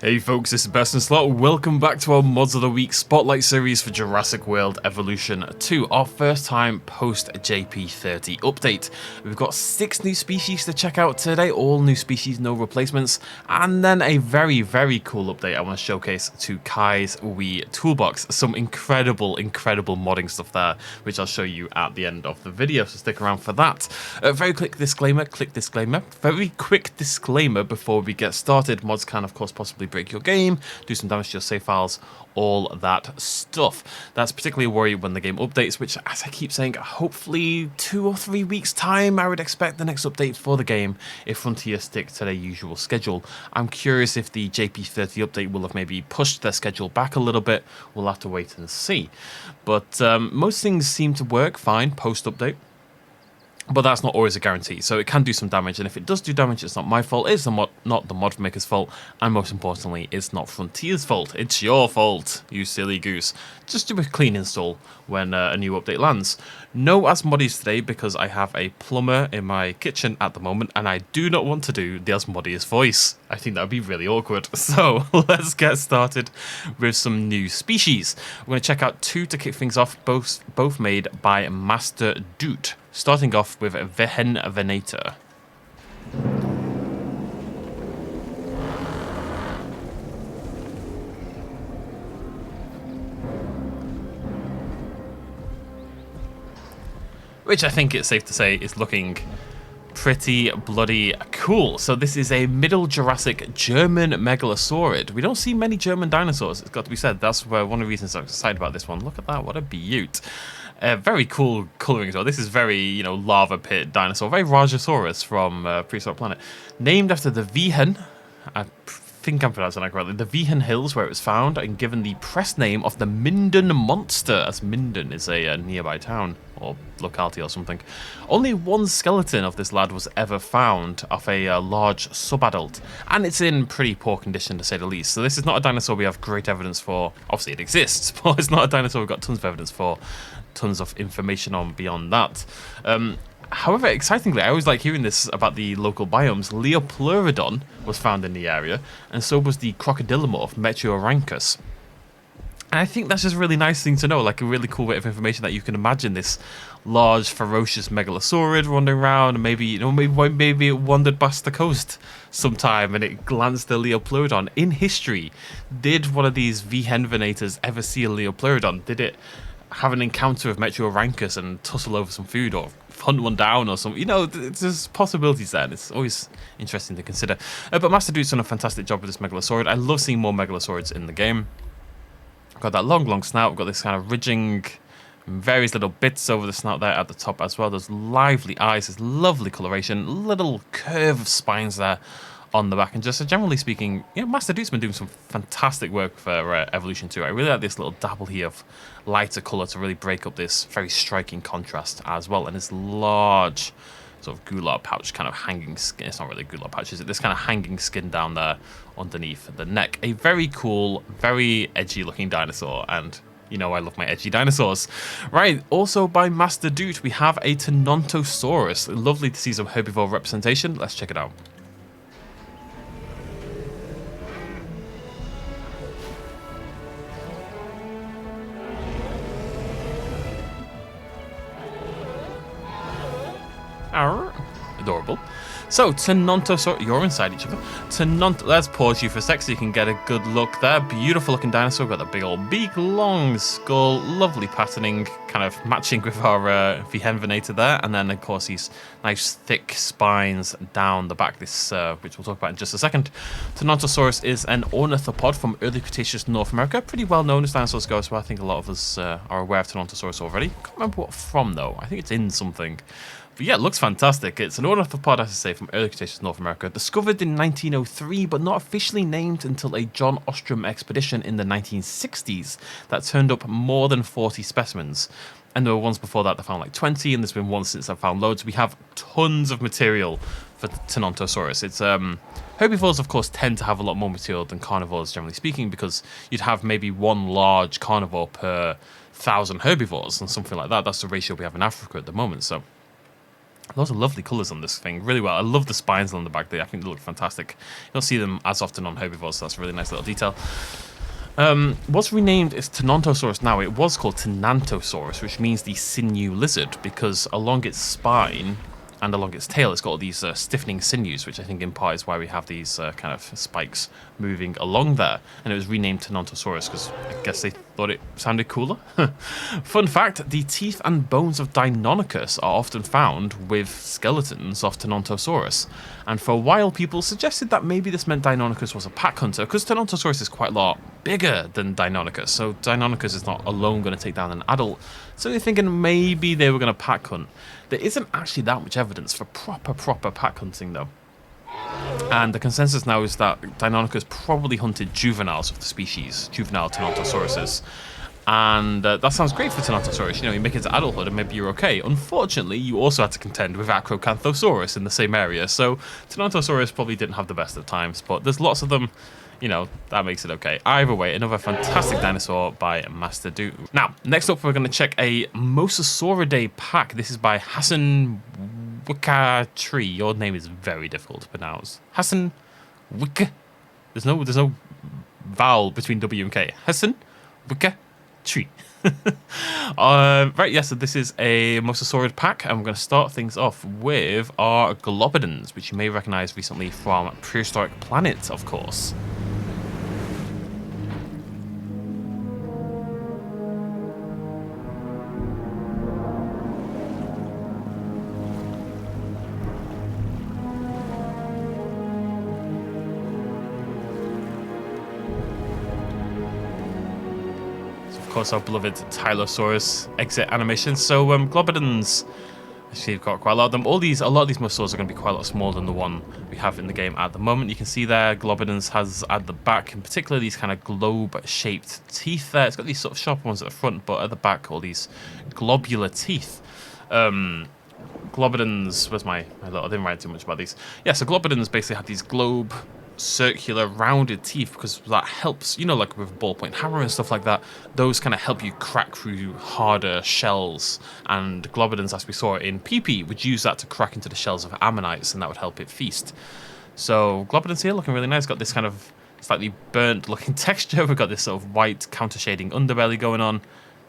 Hey folks, this is BestInSlot. Welcome back to our Mods of the Week Spotlight series for Jurassic World Evolution 2, our first time post-JP30 update. We've got 6 new species to check out today, all new species, no replacements, and then a very, very cool update I want to showcase to Kai's wee toolbox. Some incredible modding stuff there, which I'll show you at the end of the video, so stick around for that. Very quick disclaimer, very quick disclaimer before we get started. Mods can, of course, possibly break your game, do some damage to your save files, all that stuff. That's particularly a worry when the game updates, which, as I keep saying, hopefully 2 or 3 weeks time I would expect the next update for the game if Frontier stick to their usual schedule. I'm curious if the JP30 update will have maybe pushed their schedule back a little bit. We'll have to wait and see. But most things seem to work fine post-update. But that's not always a guarantee, so it can do some damage, and if it does do damage, it's not my fault, it's not the mod maker's fault, and most importantly, it's not Frontier's fault. It's your fault, you silly goose. Just do a clean install when a new update lands. No Asmodees today because I have a plumber in my kitchen at the moment, and I do not want to do the Asmodees voice. I think that would be really awkward. So let's get started with some new species. We're going to check out 2 to kick things off, both made by MASTERDOOT. Starting off with Venator. Which I think it's safe to say is looking pretty bloody cool. So this is a Middle Jurassic German Megalosaurid. We don't see many German dinosaurs, it's got to be said. That's one of the reasons I'm excited about this one. Look at that, what a beaut. Very cool colouring as well. This is very, lava pit dinosaur. Very Rajasaurus from Prehistoric Planet. Named after the Wiehen, I think I'm pronouncing that correctly, the Wiehen Hills where it was found, and given the press name of the Minden Monster, as Minden is a nearby town or locality or something. Only 1 skeleton of this lad was ever found of a large subadult, and it's in pretty poor condition to say the least. So this is not a dinosaur we have great evidence for. Obviously it exists, but it's not a dinosaur we've got tons of evidence for, tons of information on beyond that. However, excitingly, I always like hearing this about the local biomes. Leopleurodon was found in the area, and so was the crocodilomorph Meteorhynchus. And I think that's just a really nice thing to know, like a really cool bit of information that you can imagine this large, ferocious Megalosaurid wandering around, and maybe, maybe it wandered past the coast sometime and it glanced at Leopleurodon. In history, did one of these Venators ever see a Leopleurodon? Did it have an encounter with Meteorhynchus and tussle over some food or hunt one down or something? There's possibilities there, and it's always interesting to consider. But MASTERDOOT's done a fantastic job with this Megalosaurid. I love seeing more Megalosaurids in the game. Got that long snout. We've got this kind of ridging, various little bits over the snout there at the top as well. There's lively eyes, there's lovely coloration, little curved spines there on the back, and just generally speaking, MASTERDOOT's been doing some fantastic work for Evolution 2. I really like this little dabble here of lighter colour to really break up this very striking contrast as well, and this large sort of gular pouch kind of hanging skin. It's not really a gular pouch, is it? This kind of hanging skin down there underneath the neck. A very cool, very edgy looking dinosaur, and I love my edgy dinosaurs. Right, also by MASTERDOOT, we have a Tenontosaurus. Lovely to see some herbivore representation. Let's check it out. Adorable. So, Tenontosaurus, you're inside each other. Let's pause you for a sec so you can get a good look there. Beautiful looking dinosaur, got the big old beak, long skull, lovely patterning, kind of matching with our Venator there. And then, of course, these nice thick spines down the back, this which we'll talk about in just a second. Tenontosaurus is an ornithopod from early Cretaceous North America. Pretty well known as dinosaurs go as well. I think a lot of us are aware of Tenontosaurus already. Can't remember what from, though. I think it's in something. But yeah, it looks fantastic. It's an ornithopod, as I say, from early Cretaceous North America. Discovered in 1903, but not officially named until a John Ostrom expedition in the 1960s that turned up more than 40 specimens. And there were ones before that found like 20, and there's been one since I've found loads. We have tons of material for Tenontosaurus. It's herbivores, of course, tend to have a lot more material than carnivores, generally speaking, because you'd have maybe 1 large carnivore per 1,000 herbivores and something like that. That's the ratio we have in Africa at the moment. So Lots of lovely colours on this thing, really well. I love the spines on the back there. I think they look fantastic. You don't see them as often on herbivores, so that's a really nice little detail. What's renamed is Tenontosaurus now. It was called Tenantosaurus, which means the sinew lizard, because along its spine and along its tail, it's got all these stiffening sinews, which I think in part is why we have these kind of spikes moving along there. And it was renamed Tenontosaurus because I guess they thought it sounded cooler. Fun fact, the teeth and bones of Deinonychus are often found with skeletons of Tenontosaurus. And for a while, people suggested that maybe this meant Deinonychus was a pack hunter, because Tenontosaurus is quite a lot bigger than Deinonychus. So Deinonychus is not alone going to take down an adult. So they're thinking maybe they were going to pack hunt. There isn't actually that much evidence for proper pack hunting, though. And the consensus now is that Deinonychus probably hunted juveniles of the species, juvenile Tenontosaurus. And that sounds great for Tenontosaurus. You know, you make it to adulthood and maybe you're okay. Unfortunately, you also had to contend with Acrocanthosaurus in the same area. So Tenontosaurus probably didn't have the best of times, but there's lots of them. You know, that makes it okay. Either way, another fantastic dinosaur by MASTERDOOT. Now, next up, we're going to check a Mosasauridae pack. This is by Hassan Wicka-Tree. Your name is very difficult to pronounce. Hassan Wicka. There's no vowel between W and K. Hassan Wicka-Tree. Right, yeah, so this is a Mosasaurid pack, and we're going to start things off with our Globidens, which you may recognize recently from Prehistoric Planet, of course. Of course, our beloved Tylosaurus exit animation. So Globidens, actually, we've got quite a lot of them. A lot of these Mosasaurs are going to be quite a lot smaller than the one we have in the game at the moment. You can see there, Globidens has at the back, in particular, these kind of globe-shaped teeth there. It's got these sort of sharp ones at the front, but at the back, all these globular teeth. Globidens, where's my little, I didn't write too much about these. Yeah, so Globidens basically have these globe, circular, rounded teeth, because that helps, you know, like with a ballpoint hammer and stuff like that, those kind of help you crack through harder shells, and Globidens, as we saw in PP, would use that to crack into the shells of ammonites, and that would help it feast. So Globidens here looking really nice, got this kind of slightly burnt looking texture, we've got this sort of white counter shading underbelly going on,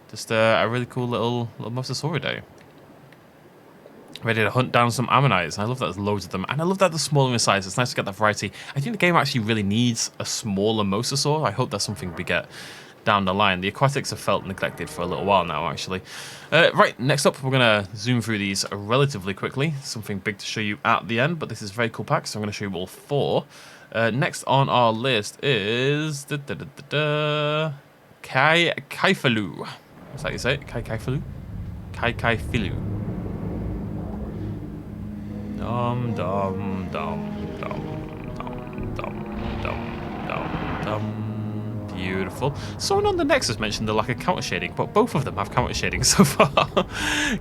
just a really cool little Mosasauridae. Ready to hunt down some ammonites. I love that there's loads of them. And I love that they're smaller in size. It's nice to get that variety. I think the game actually really needs a smaller Mosasaur. I hope that's something we get down the line. The aquatics have felt neglected for a little while now, actually. Right, next up, we're going to zoom through these relatively quickly. Something big to show you at the end, but this is a very cool pack, so I'm going to show you all four. Next on our list is... Kaifilu. Is that how you say it? Kaifilu? Kaifilu. Dum dum dum dum dum dum dum dum. Beautiful. Someone on the Nexus mentioned the lack of counter shading, but both of them have counter shading so far.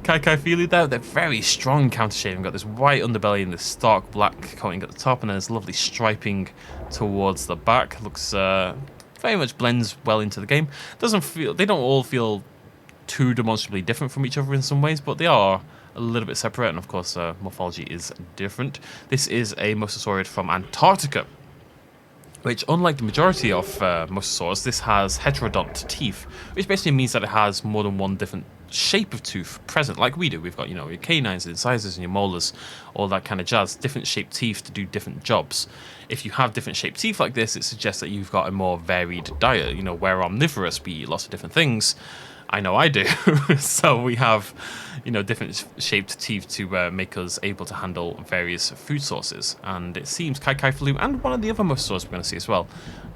Kaifilu there, they're very strong counter shading. We've got this white underbelly and this stark black coating at the top, and then there's lovely striping towards the back. Looks very much blends well into the game. They don't all feel too demonstrably different from each other in some ways, but they are a little bit separate, and of course morphology is different. This is a Mosasaurid from Antarctica, which, unlike the majority of Mosasaurs, this has heterodont teeth, which basically means that it has more than one different shape of tooth present, like we do. We've got, you know, your canines and incisors and your molars, all that kind of jazz, different shaped teeth to do different jobs. If you have different shaped teeth like this, it suggests that you've got a more varied diet. You know, we're omnivorous, we eat lots of different things. I know I do. So we have, you know, different shaped teeth to make us able to handle various food sources. And it seems Kaifilu and one of the other Mosasaurs we're going to see as well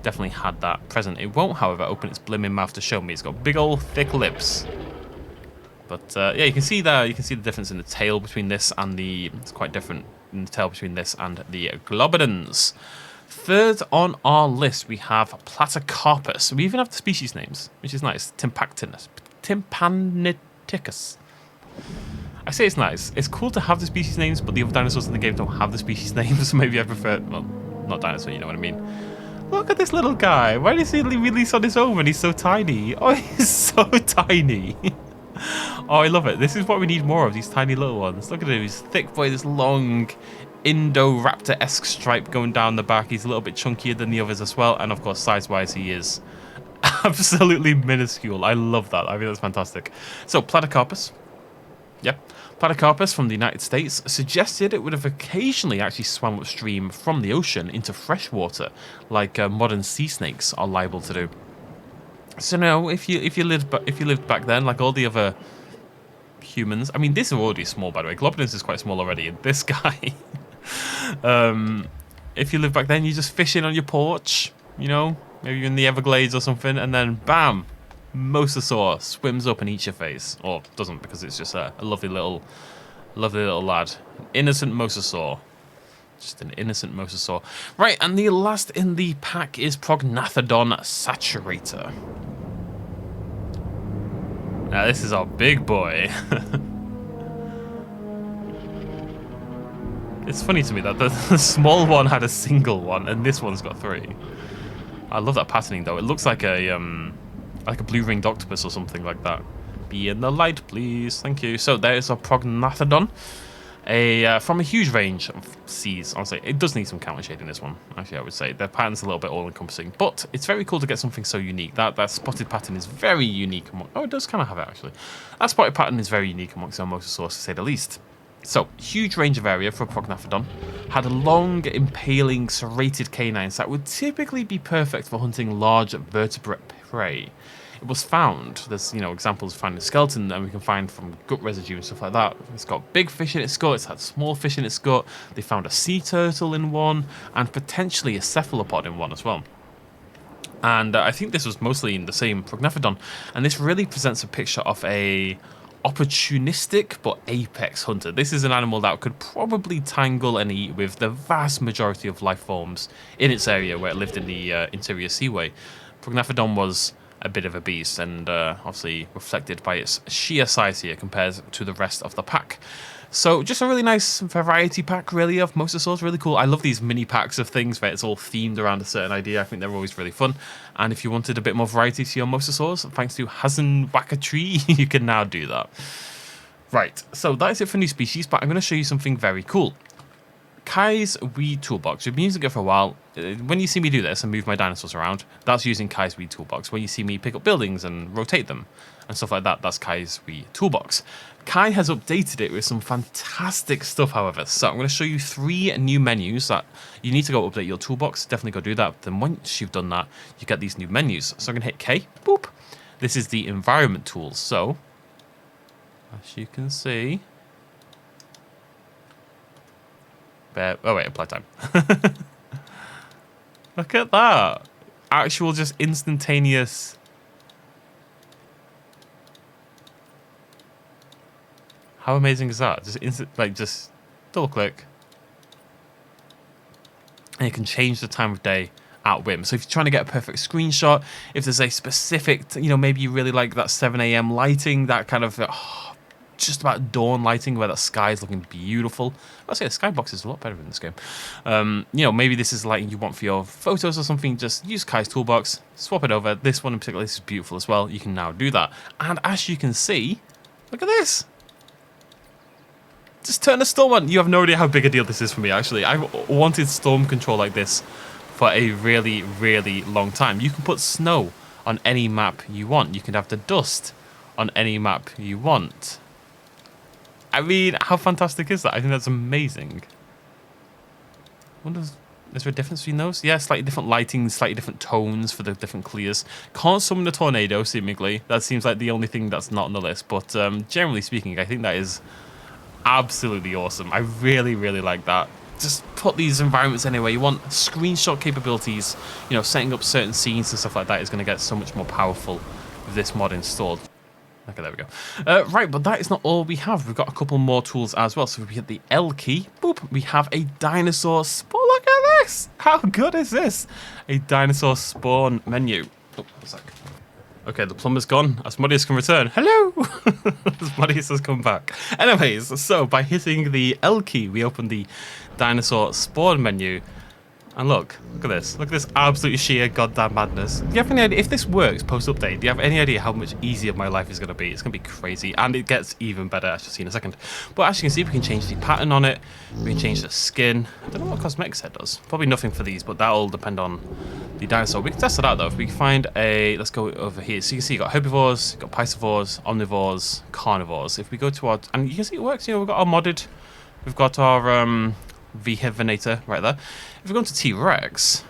definitely had that present. It won't, however, open its blimmin' mouth to show me. It's got big old thick lips. But yeah, you can see there, you can see the difference in the tail between this and it's quite different in the tail between this and the Globidens. Third on our list, we have Platycarpus. We even have the species names, which is nice. Tympaniticus. I say it's nice. It's cool to have the species names, but the other dinosaurs in the game don't have the species names, so maybe I prefer... Well, not dinosaur, you know what I mean. Look at this little guy. Why does he release on his own when he's so tiny? Oh, he's so tiny. Oh, I love it. This is what we need more of, these tiny little ones. Look at him. He's thick boy, this long Indoraptor-esque stripe going down the back. He's a little bit chunkier than the others as well. And of course, size-wise, he is absolutely minuscule. I love that. I think that's fantastic. So, Platycarpus. Yep. Platycarpus from the United States suggested it would have occasionally actually swam upstream from the ocean into fresh water, like modern sea snakes are liable to do. So now, if you lived back then, like all the other humans, I mean, this is already small, by the way. Globulus is quite small already, and this guy, if you lived back then, you just fishing on your porch, you know, maybe you're in the Everglades or something, and then bam, Mosasaur swims up and eats your face, or doesn't, because it's just a lovely little lad, innocent Mosasaur. Just an innocent Mosasaur. Right, and the last in the pack is Prognathodon Saturator. Now this is our big boy. It's funny to me that the small one had a single one and this one's got 3. I love that patterning though. It looks like a blue-ringed octopus or something like that. Be in the light, please. Thank you. So there's a Prognathodon. From a huge range of seas, honestly. It does need some counter shading, this one, actually, I would say. The pattern's a little bit all-encompassing, but it's very cool to get something so unique. That spotted pattern is very unique. Oh, it does kind of have it, actually. That spotted pattern is very unique amongst our Mosasaurs, to say the least. So, huge range of area for a Prognathodon. Had long, impaling, serrated canines that would typically be perfect for hunting large vertebrate prey. It was found, there's, you know, examples of finding skeleton and we can find from gut residue and stuff like that. It's got big fish in its gut, it's had small fish in its gut, they found a sea turtle in one, and potentially a cephalopod in one as well. And I think this was mostly in the same Prognathodon, and this really presents a picture of a opportunistic but apex hunter. This is an animal that could probably tangle and eat with the vast majority of life forms in its area where it lived in the interior seaway. Prognathodon was a bit of a beast, and obviously reflected by its sheer size here compared to the rest of the pack. So just a really nice variety pack, really, of Mosasaurs. Really cool. I love these mini packs of things where it's all themed around a certain idea. I think they're always really fun. And if you wanted a bit more variety to your Mosasaurs, thanks to Hazen Wakatree, you can now do that. Right, so that is it for new species, but I'm going to show you something very cool. Kai's Wee Toolbox. We've been using it for a while. When you see me do this and move my dinosaurs around, that's using Kai's Wee Toolbox. When you see me pick up buildings and rotate them and stuff like that, that's Kai's Wee Toolbox. Kai has updated it with some fantastic stuff, however. So I'm going to show you 3 new menus that you need to go update your toolbox. Definitely go do that. Then once you've done that, you get these new menus. So I'm going to hit K. Boop. This is the environment tools. So, as you can see... Oh wait, apply time. Look at that. Actual just instantaneous. How amazing is that? Just instant, like just double click. And you can change the time of day at whim. So if you're trying to get a perfect screenshot, if there's a specific, you know, maybe you really like that 7 a.m. lighting, that kind of just about dawn lighting where that sky is looking beautiful. I'll say the skybox is a lot better in this game. You know, maybe this is lighting you want for your photos or something. Just use Kai's toolbox, swap it over. This one in particular, this is beautiful as well. You can now do that. And as you can see, look at this. Just turn a storm on. You have no idea how big a deal this is for me, actually. I've wanted storm control like this for a really, really long time. You can put snow on any map you want. You can have the dust on any map you want. I mean, how fantastic is that? I think that's amazing. Is there a difference between those? Yeah, slightly different lighting, slightly different tones for the different clears. Can't summon a tornado, seemingly. That seems like the only thing that's not on the list. But generally speaking, I think that is absolutely awesome. I really, really like that. Just put these environments anywhere you want. Screenshot capabilities, you know, setting up certain scenes and stuff like that is going to get so much more powerful with this mod installed. Okay, there we go. Right, but that is not all we have. We've got a couple more tools as well. So if we hit the L key, boop, we have a dinosaur spawn. Look at this! How good is this? A dinosaur spawn menu. Oh, one sec. Okay, the plumber's gone. Asmodeus can return. Hello! Asmodeus has come back. Anyways, so by hitting the L key, we open the dinosaur spawn menu. And look at this. Look at this absolute sheer goddamn madness. Do you have any idea, if this works post-update, do you have any idea how much easier my life is going to be? It's going to be crazy, and it gets even better, as you'll see in a second. But as you can see, we can change the pattern on it. We can change the skin. I don't know what cosmetic set does. Probably nothing for these, but that'll depend on the dinosaur. We can test it out, though. If we find a... Let's go over here. So you can see you've got herbivores, you've got piscivores, omnivores, carnivores. If we go to our... And you can see it works. You know, we've got our modded... We've got our... Vehevenator right there. If we go into T-Rex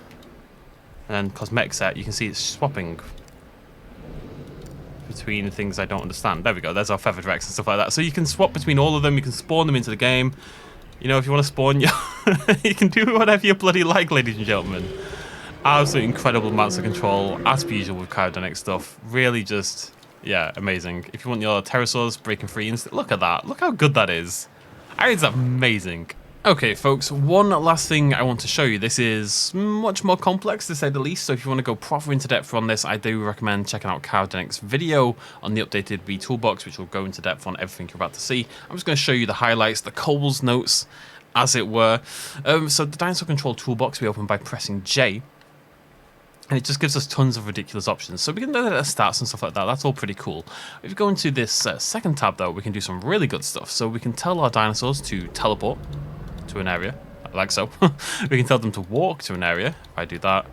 and then cosmetic set, you can see it's swapping between things I don't understand. There we go. There's our feathered Rex and stuff like that. So you can swap between all of them. You can spawn them into the game. You know, if you want to spawn, you can do whatever you bloody like, ladies and gentlemen. Absolutely incredible amounts of control, as per usual with Kaiodenic stuff. Really just, yeah, amazing. If you want your pterosaurs breaking free, look at that. Look how good that is. I think it's amazing. Okay, folks, one last thing I want to show you. This is much more complex, to say the least, so if you want to go proper into depth on this, I do recommend checking out Kaiodenic's video on the updated V Toolbox, which will go into depth on everything you're about to see. I'm just going to show you the highlights, the Cole's notes, as it were. So the Dinosaur Control Toolbox we open by pressing J, and it just gives us tons of ridiculous options. So we can look at the stats and stuff like that. That's all pretty cool. If you go into this second tab, though, we can do some really good stuff. So we can tell our dinosaurs to teleport to an area, like so. We can tell them to walk to an area. If I do that,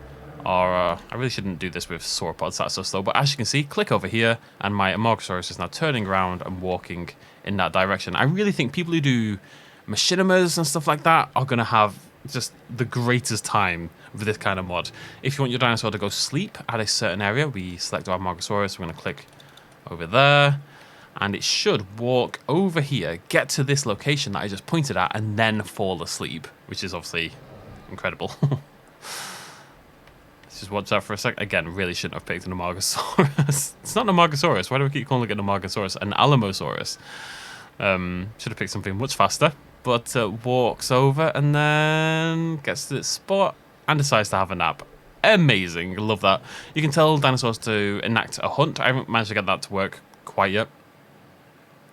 or I really shouldn't do this with sauropods, that's so slow, but as you can see, click over here and my Amargasaurus is now turning around and walking in that direction. I really think people who do machinimas and stuff like that are going to have just the greatest time with this kind of mod. If you want your dinosaur to go sleep at a certain area, we select our Amargasaurus, we're going to click over there, and it should walk over here, get to this location that I just pointed at, and then fall asleep, which is obviously incredible. Let's just watch that for a sec. Again, really shouldn't have picked an Amargasaurus. It's not an Amargasaurus. Why do I keep calling it an Amargasaurus? An Alamosaurus. Should have picked something much faster, but walks over and then gets to this spot and decides to have a nap. Amazing. Love that. You can tell dinosaurs to enact a hunt. I haven't managed to get that to work quite yet.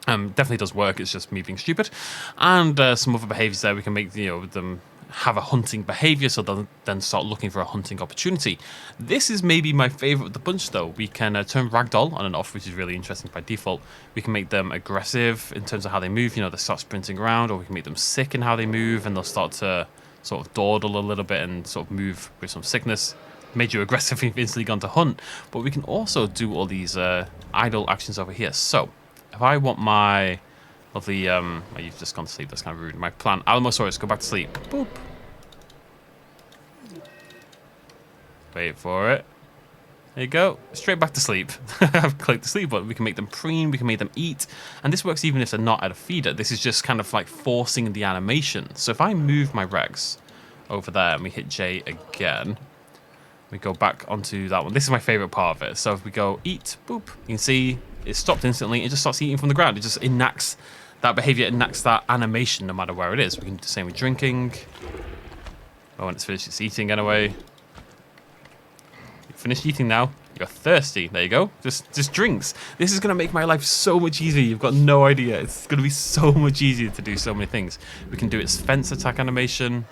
Definitely does work, it's just me being stupid. And some other behaviors there, we can make them have a hunting behavior, so they'll then start looking for a hunting opportunity. This is maybe my favorite of the bunch, though. We can turn ragdoll on and off, which is really interesting by default. We can make them aggressive in terms of how they move, they start sprinting around, or we can make them sick in how they move, and they'll start to sort of dawdle a little bit and sort of move with some sickness. Made you aggressive, you've instantly gone to hunt. But we can also do all these idle actions over here. So if I want my lovely, oh, you've just gone to sleep, that's kind of rude. My plant, Alamosaurus, go back to sleep. Boop. Wait for it. There you go, straight back to sleep. I've clicked the sleep button. We can make them preen, we can make them eat. And this works even if they're not at a feeder. This is just kind of like forcing the animation. So if I move my Rex over there and we hit J again, we go back onto that one. This is my favorite part of it. So if we go eat, boop, you can see it stopped instantly. It just starts eating from the ground. It just enacts that behavior, enacts that animation no matter where it is. We can do the same with drinking. Oh, when it's finished, it's eating anyway. You're finished eating now. You're thirsty. There you go. Just drinks. This is going to make my life so much easier. You've got no idea. It's going to be so much easier to do so many things. We can do its fence attack animation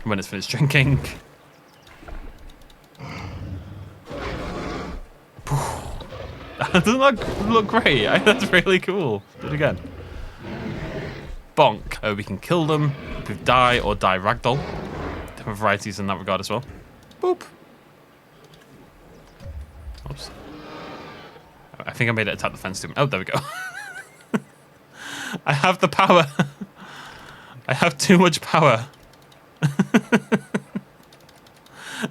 when it's finished drinking. Doesn't that look great? That's really cool. Do it again. Bonk. We can kill them with die or die ragdoll. Different varieties in that regard as well. Boop. Oops. I think I made it attack the fence too. Oh, there we go. I have the power. I have too much power.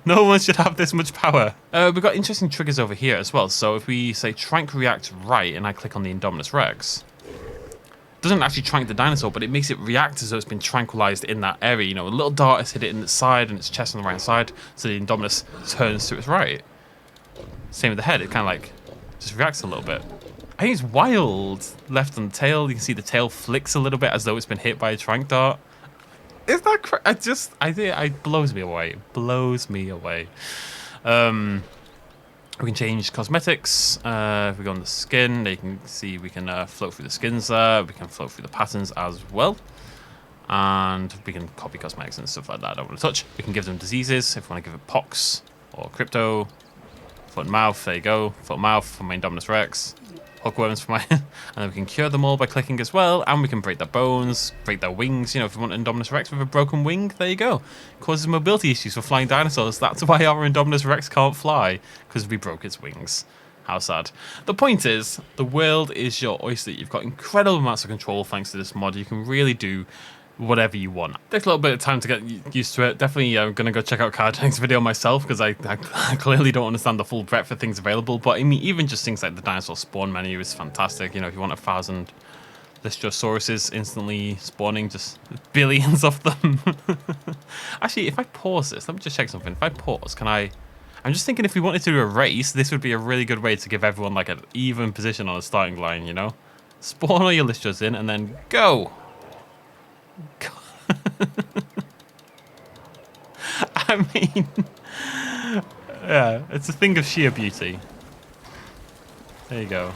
No one should have this much power. We've got interesting triggers over here as well. So if we say trank react right and I click on the Indominus Rex, it doesn't actually trank the dinosaur, but it makes it react as though it's been tranquilized in that area. A little dart has hit it in its side and its chest on the right side, so the Indominus turns to its right. Same with the head, it kind of like just reacts a little bit. I think it's wild. Left on the tail, you can see the tail flicks a little bit as though it's been hit by a trank dart. Is that I think it blows me away. It blows me away. We can change cosmetics. If we go on the skin, you can see we can float through the skins there. We can float through the patterns as well. And we can copy cosmetics and stuff like that I don't want to touch. We can give them diseases if we want to give it pox or crypto. Foot and mouth, there you go. Foot and mouth for my Indominus Rex. Hookworms for my... and then we can cure them all by clicking as well. And we can break their bones, break their wings. You know, if we want Indominus Rex with a broken wing, there you go. Causes mobility issues for flying dinosaurs. That's why our Indominus Rex can't fly, because we broke its wings. How sad. The point is, the world is your oyster. You've got incredible amounts of control thanks to this mod. You can really do whatever you want. Takes a little bit of time to get used to it. Definitely I'm going to go check out Kaiodenic's video myself because I clearly don't understand the full breadth of things available. But I mean, even just things like the dinosaur spawn menu is fantastic. You know, if you want 1,000 Listosauruses instantly spawning, just billions of them. Actually, if I pause this, let me just check something. If I pause, can I... I'm just thinking if we wanted to do a race, this would be a really good way to give everyone like an even position on the starting line, you know? Spawn all your Listos in and then go! I mean, yeah, it's a thing of sheer beauty. There you go.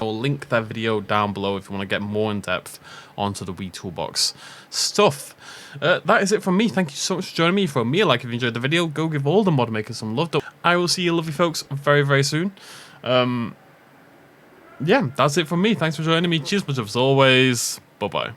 I'll link that video down below if you want to get more in depth onto the Wii Toolbox stuff. That is it from me. Thank you so much for joining me. For me, like if you enjoyed the video, go give all the mod makers some love. I will see you lovely folks very, very soon. Yeah, that's it from me. Thanks for joining me. Cheers much as always. Bye-bye.